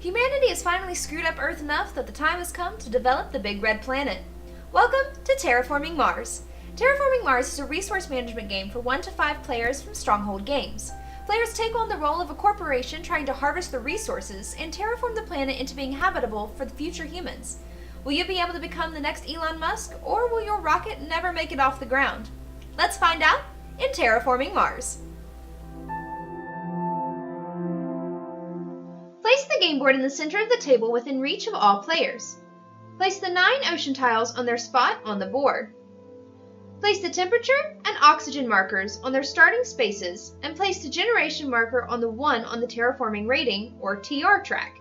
Humanity has finally screwed up Earth enough that the time has come to develop the Big Red Planet. Welcome to Terraforming Mars. Terraforming Mars is a resource management game for 1 to 5 players from Stronghold Games. Players take on the role of a corporation trying to harvest the resources and terraform the planet into being habitable for the future humans. Will you be able to become the next Elon Musk, or will your rocket never make it off the ground? Let's find out in Terraforming Mars. Place the game board in the center of the table within reach of all players. Place the 9 ocean tiles on their spot on the board. Place the temperature and oxygen markers on their starting spaces and place the generation marker on the 1 on the terraforming rating, or TR track.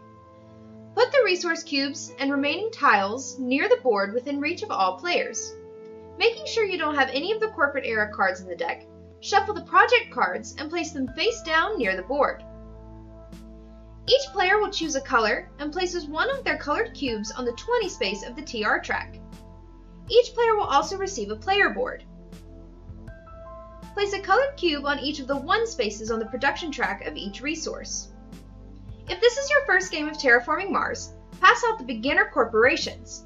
Put the resource cubes and remaining tiles near the board within reach of all players. Making sure you don't have any of the corporate era cards in the deck, shuffle the project cards and place them face down near the board. Each player will choose a color and places one of their colored cubes on the 20 space of the TR track. Each player will also receive a player board. Place a colored cube on each of the 1 spaces on the production track of each resource. If this is your first game of Terraforming Mars, pass out the beginner corporations.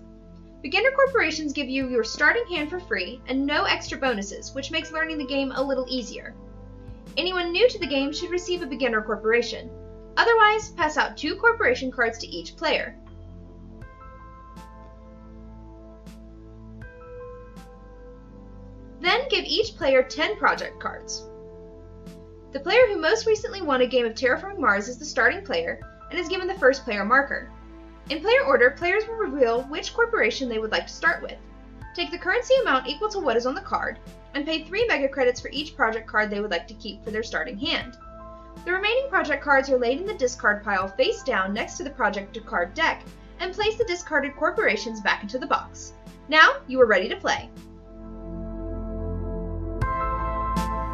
Beginner corporations give you your starting hand for free and no extra bonuses, which makes learning the game a little easier. Anyone new to the game should receive a beginner corporation. Otherwise, pass out 2 corporation cards to each player. Then give each player 10 project cards. The player who most recently won a game of Terraforming Mars is the starting player and is given the first player marker. In player order, players will reveal which corporation they would like to start with. Take the currency amount equal to what is on the card, and pay 3 mega credits for each project card they would like to keep for their starting hand. The remaining project cards are laid in the discard pile face down next to the project card deck, and place the discarded corporations back into the box. Now you are ready to play.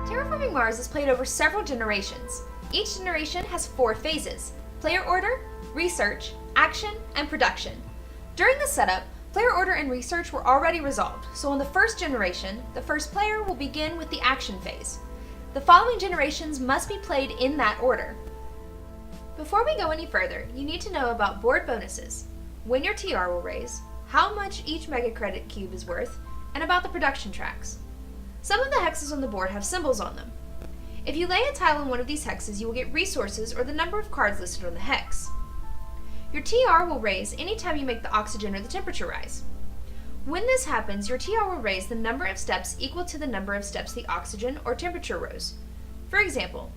Terraforming Mars is played over several generations. Each generation has 4 phases: player order, research, action, and production. During the setup, player order and research were already resolved, so in the first generation, the first player will begin with the action phase. The following generations must be played in that order. Before we go any further, you need to know about board bonuses, when your TR will raise, how much each mega credit cube is worth, and about the production tracks. Some of the hexes on the board have symbols on them. If you lay a tile in one of these hexes, you will get resources or the number of cards listed on the hex. Your TR will raise anytime you make the oxygen or the temperature rise. When this happens, your TR will raise the number of steps equal to the number of steps the oxygen or temperature rose. For example,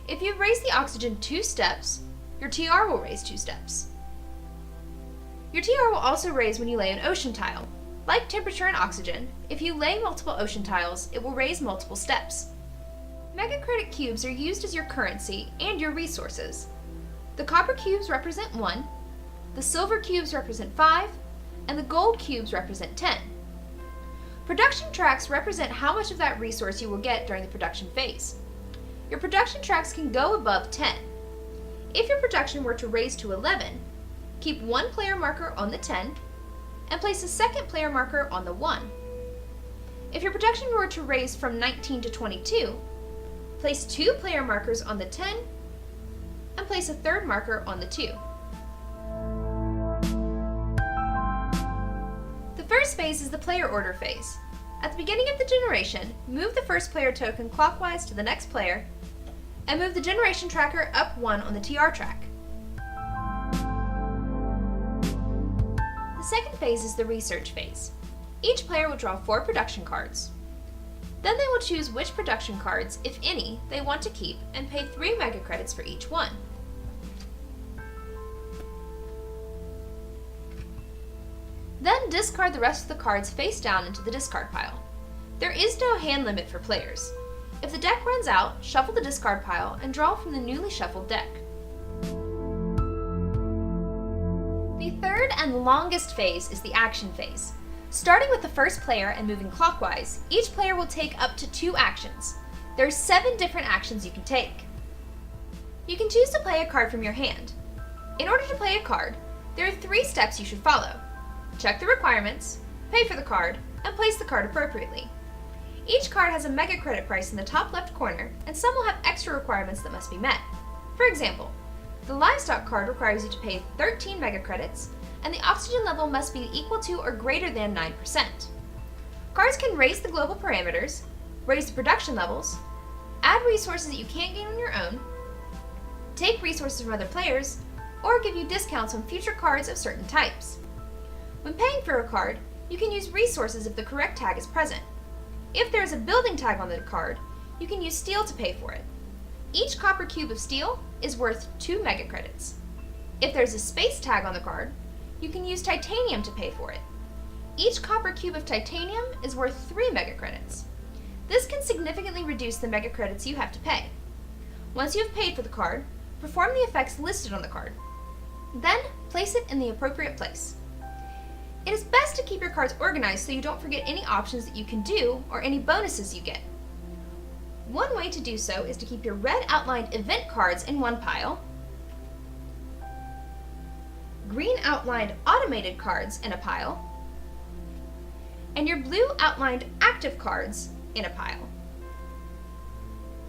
if you raise the oxygen 2 steps, your TR will raise 2 steps. Your TR will also raise when you lay an ocean tile. Like temperature and oxygen, if you lay multiple ocean tiles, it will raise multiple steps. Mega credit cubes are used as your currency and your resources. The copper cubes represent 1, the silver cubes represent 5, and the gold cubes represent 10. Production tracks represent how much of that resource you will get during the production phase. Your production tracks can go above 10. If your production were to raise to 11, keep 1 player marker on the 10, and place a 2nd player marker on the 1. If your production were to raise from 19 to 22, place 2 player markers on the 10, and place a 3rd marker on the 2. The first phase is the player order phase. At the beginning of the generation, move the first player token clockwise to the next player, and move the generation tracker up 1 on the TR track. The second phase is the research phase. Each player will draw 4 production cards. Then they will choose which production cards, if any, they want to keep and pay 3 mega credits for each one. Then discard the rest of the cards face down into the discard pile. There is no hand limit for players. If the deck runs out, shuffle the discard pile and draw from the newly shuffled deck. The third and longest phase is the action phase. Starting with the first player and moving clockwise, each player will take up to 2 actions. There are 7 different actions you can take. You can choose to play a card from your hand. In order to play a card, there are 3 steps you should follow. Check the requirements, pay for the card, and place the card appropriately. Each card has a mega credit price in the top left corner, and some will have extra requirements that must be met. For example, The livestock card requires you to pay 13 mega credits, and the oxygen level must be equal to or greater than 9%. Cards can raise the global parameters, raise the production levels, add resources that you can't gain on your own, take resources from other players, or give you discounts on future cards of certain types. When paying for a card, you can use resources if the correct tag is present. If there is a building tag on the card, you can use steel to pay for it. Each copper cube of steel is worth 2 mega credits. If there's a space tag on the card, you can use titanium to pay for it. Each copper cube of titanium is worth 3 mega credits. This can significantly reduce the mega credits you have to pay. Once you have paid for the card, perform the effects listed on the card. Then, place it in the appropriate place. It is best to keep your cards organized so you don't forget any options that you can do or any bonuses you get. One way to do so is to keep your red outlined event cards in one pile, green outlined automated cards in a pile, and your blue outlined active cards in a pile.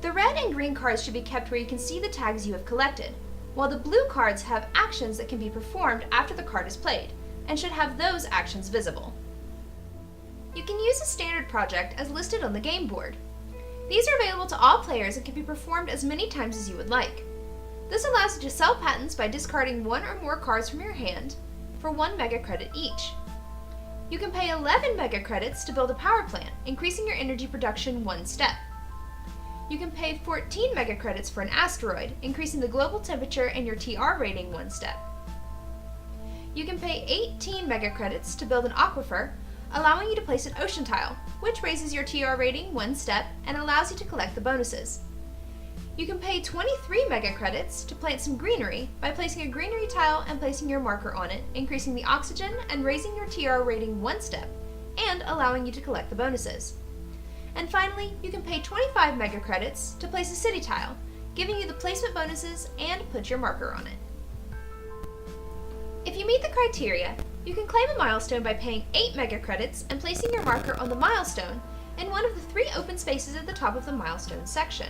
The red and green cards should be kept where you can see the tags you have collected, while the blue cards have actions that can be performed after the card is played, and should have those actions visible. You can use a standard project as listed on the game board. These are available to all players and can be performed as many times as you would like. This allows you to sell patents by discarding one or more cards from your hand for 1 mega credit each. You can pay 11 mega credits to build a power plant, increasing your energy production 1 step. You can pay 14 mega credits for an asteroid, increasing the global temperature and your TR rating 1 step. You can pay 18 mega credits to build an aquifer, allowing you to place an ocean tile, which raises your TR rating 1 step and allows you to collect the bonuses. You can pay 23 mega credits to plant some greenery by placing a greenery tile and placing your marker on it, increasing the oxygen and raising your TR rating 1 step, and allowing you to collect the bonuses. And finally, you can pay 25 mega credits to place a city tile, giving you the placement bonuses and put your marker on it. If you meet the criteria, you can claim a milestone by paying 8 mega credits and placing your marker on the milestone in one of the 3 open spaces at the top of the milestone section.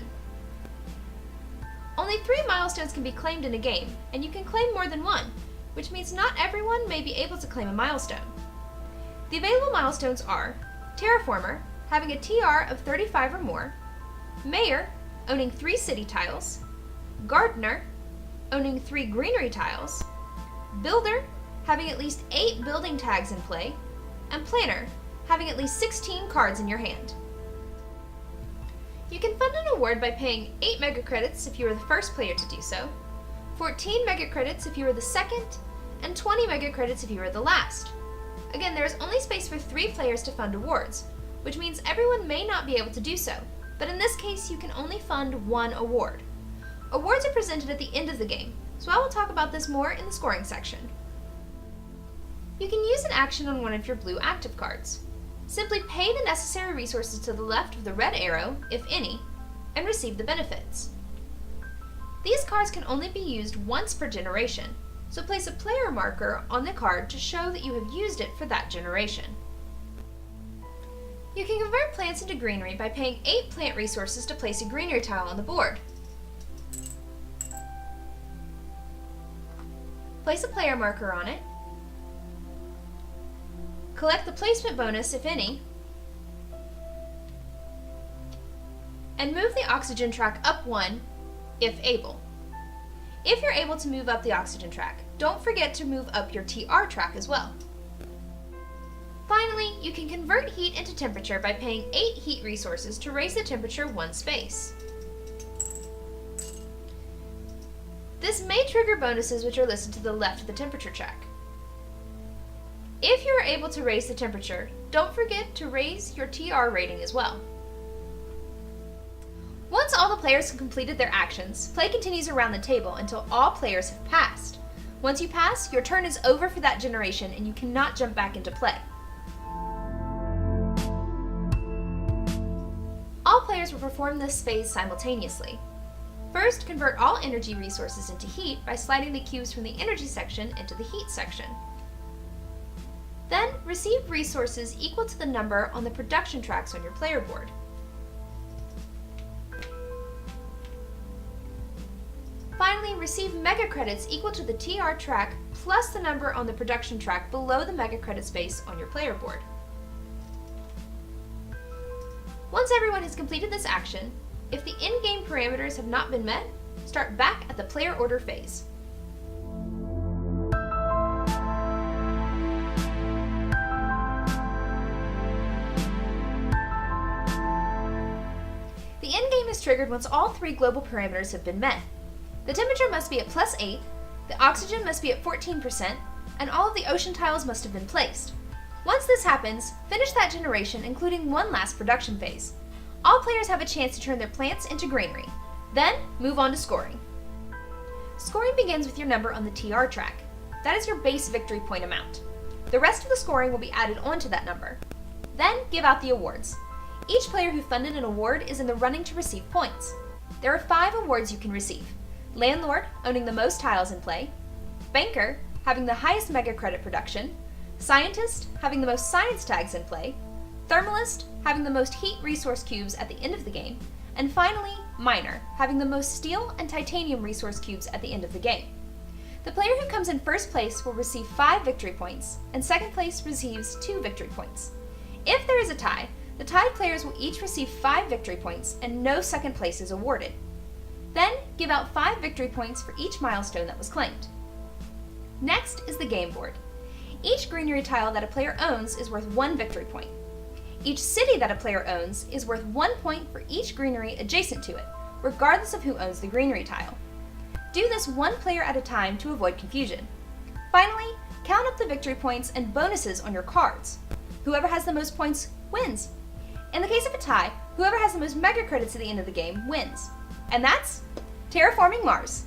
Only 3 milestones can be claimed in a game, and you can claim more than one, which means not everyone may be able to claim a milestone. The available milestones are Terraformer, having a TR of 35 or more, Mayor, owning 3 city tiles, Gardener, owning 3 greenery tiles, Builder, having at least 8 building tags in play, and Planner, having at least 16 cards in your hand. You can fund an award by paying 8 mega credits if you were the first player to do so, 14 mega credits if you were the second, and 20 mega credits if you were the last. Again, there is only space for 3 players to fund awards, which means everyone may not be able to do so, but in this case you can only fund 1 award. Awards are presented at the end of the game, so I will talk about this more in the scoring section. You can use an action on one of your blue active cards. Simply pay the necessary resources to the left of the red arrow, if any, and receive the benefits. These cards can only be used once per generation, so place a player marker on the card to show that you have used it for that generation. You can convert plants into greenery by paying 8 plant resources to place a greenery tile on the board. Place a player marker on it, collect the placement bonus, if any, and move the oxygen track up 1, if able. If you're able to move up the oxygen track, don't forget to move up your TR track as well. Finally, you can convert heat into temperature by paying 8 heat resources to raise the temperature 1 space. This may trigger bonuses which are listed to the left of the temperature track. If you are able to raise the temperature, don't forget to raise your TR rating as well. Once all the players have completed their actions, play continues around the table until all players have passed. Once you pass, your turn is over for that generation and you cannot jump back into play. All players will perform this phase simultaneously. First, convert all energy resources into heat by sliding the cubes from the energy section into the heat section. Then, receive resources equal to the number on the production tracks on your player board. Finally, finally, receive mega credits equal to the TR track plus the number on the production track below the mega credit space on your player board. Once everyone has completed this action, if the in-game parameters have not been met, start back at the player order phase. The end game is triggered once all 3 global parameters have been met. The temperature must be at +8, the oxygen must be at 14%, and all of the ocean tiles must have been placed. Once this happens, finish that generation, including one last production phase. All players have a chance to turn their plants into greenery. Then, move on to scoring. Scoring begins with your number on the TR track. That is your base victory point amount. The rest of the scoring will be added onto that number. Then, give out the awards. Each player who funded an award is in the running to receive points. There are 5 awards you can receive. Landlord, owning the most tiles in play. Banker, having the highest mega credit production. Scientist, having the most science tags in play. Thermalist, having the most heat resource cubes at the end of the game. And finally, Miner, having the most steel and titanium resource cubes at the end of the game. The player who comes in first place will receive 5 victory points, and second place receives 2 victory points. If there is a tie, the tied players will each receive 5 victory points and no second place is awarded. Then, give out 5 victory points for each milestone that was claimed. Next is the game board. Each greenery tile that a player owns is worth 1 victory point. Each city that a player owns is worth 1 point for each greenery adjacent to it, regardless of who owns the greenery tile. Do this one player at a time to avoid confusion. Finally, count up the victory points and bonuses on your cards. Whoever has the most points wins. In the case of a tie, whoever has the most mega credits at the end of the game wins. And that's Terraforming Mars.